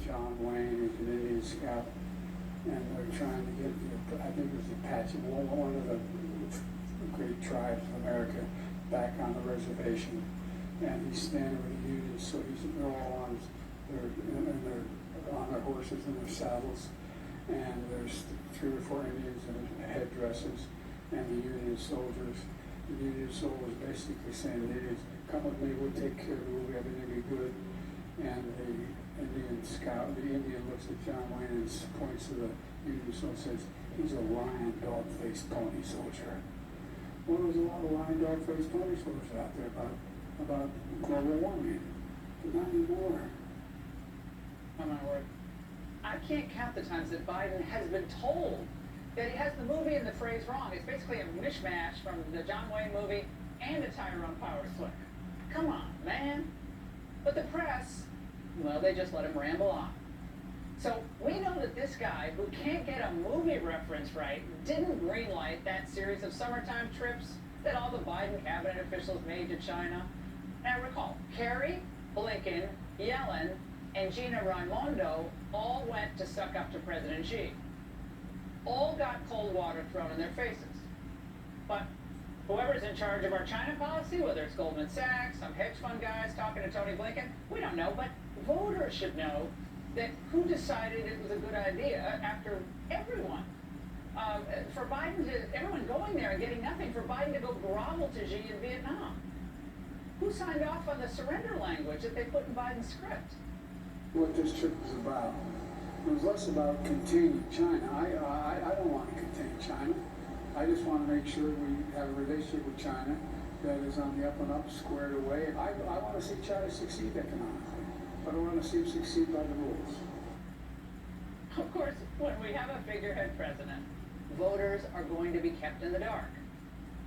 John Wayne, who's an Indian scout, and they're trying to get I think it was the Apache, one of the great tribes of America, back on the reservation. And he's standing with the Union, so they're all on their horses and their saddles, and there's 3 or 4 Indians in headdresses, and the Union soldiers. The Union soldiers basically saying, the Indians, come with me, we'll take care of you, everything will be good. And the Indian looks at John Wayne and points to the Union soldier and says, he's a lion, dog-faced pony soldier. Well, there's a lot of lion, dog-faced pony soldiers out there about global warming, but not anymore. Oh my word. I can't count the times that Biden has been told that he has the movie and the phrase wrong. It's basically a mishmash from the John Wayne movie and the Tyrone Power Slick. Come on, man. But the press, well, they just let him ramble on. So we know that this guy, who can't get a movie reference right, didn't greenlight that series of summertime trips that all the Biden cabinet officials made to China. Now recall, Kerry, Blinken, Yellen, and Gina Raimondo all went to suck up to President Xi. All got cold water thrown in their faces. But whoever's in charge of our China policy, whether it's Goldman Sachs, some hedge fund guys talking to Tony Blinken, we don't know, but voters should know that who decided it was a good idea after everyone. For Biden everyone going there and getting nothing, for Biden to go grovel to Xi in Vietnam. Who signed off on the surrender language that they put in Biden's script? What this trip was about. It was less about containing China. I don't want to contain China. I just want to make sure we have a relationship with China that is on the up and up, squared away. I want to see China succeed economically, but I want to see him succeed by the rules. Of course, when we have a figurehead president, voters are going to be kept in the dark.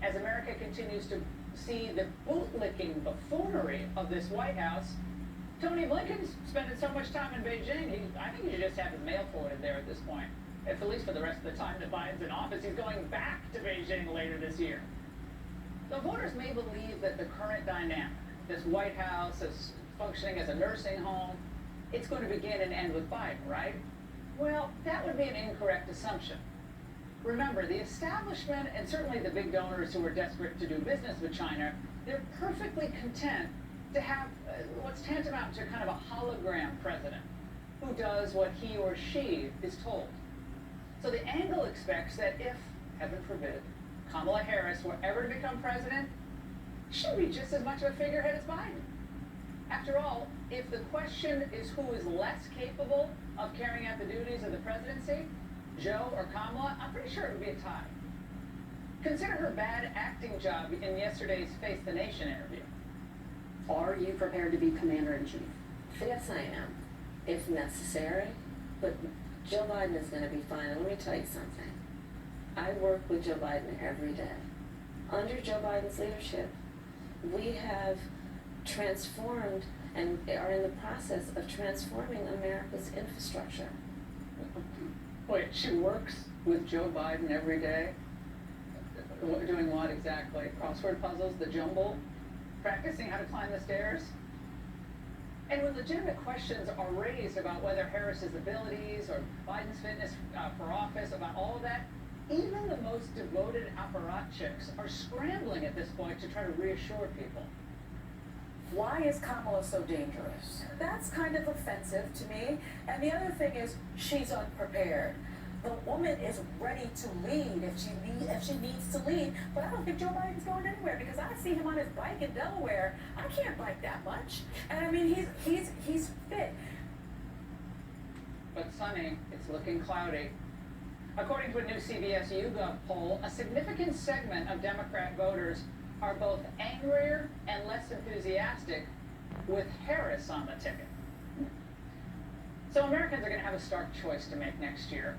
As America continues to see the bootlicking buffoonery of this White House, Tony Blinken's spending so much time in Beijing, I think he should just have his mail forwarded there at this point. If at least for the rest of the time that Biden's in office, he's going back to Beijing later this year. The voters may believe that the current dynamic, this White House is functioning as a nursing home, it's going to begin and end with Biden, right? Well, that would be an incorrect assumption. Remember, the establishment and certainly the big donors who are desperate to do business with China, they're perfectly content to have what's tantamount to kind of a hologram president who does what he or she is told. So the angle expects that if, heaven forbid, Kamala Harris were ever to become president, she'd be just as much of a figurehead as Biden. After all, if the question is who is less capable of carrying out the duties of the presidency, Joe or Kamala, I'm pretty sure it would be a tie. Consider her bad acting job in yesterday's Face the Nation interview. Are you prepared to be commander-in-chief? Yes, I am, if necessary, but Joe Biden is going to be fine. And let me tell you something. I work with Joe Biden every day. Under Joe Biden's leadership, we have transformed and are in the process of transforming America's infrastructure. Wait, she works with Joe Biden every day? Doing what exactly? Crossword puzzles, the jumble? Practicing how to climb the stairs? And when legitimate questions are raised about whether Harris's abilities or Biden's fitness for office, about all of that, even the most devoted apparatchiks are scrambling at this point to try to reassure people. Why is Kamala so dangerous? That's kind of offensive to me. And the other thing is, she's unprepared. The woman is ready to lead if she needs to lead. But I don't think Joe Biden's going anywhere because I see him on his bike in Delaware. I can't bike that much. And I mean, he's fit. But Sonny, it's looking cloudy. According to a new CBS YouGov poll, a significant segment of Democrat voters are both angrier and less enthusiastic with Harris on the ticket. So Americans are going to have a stark choice to make next year.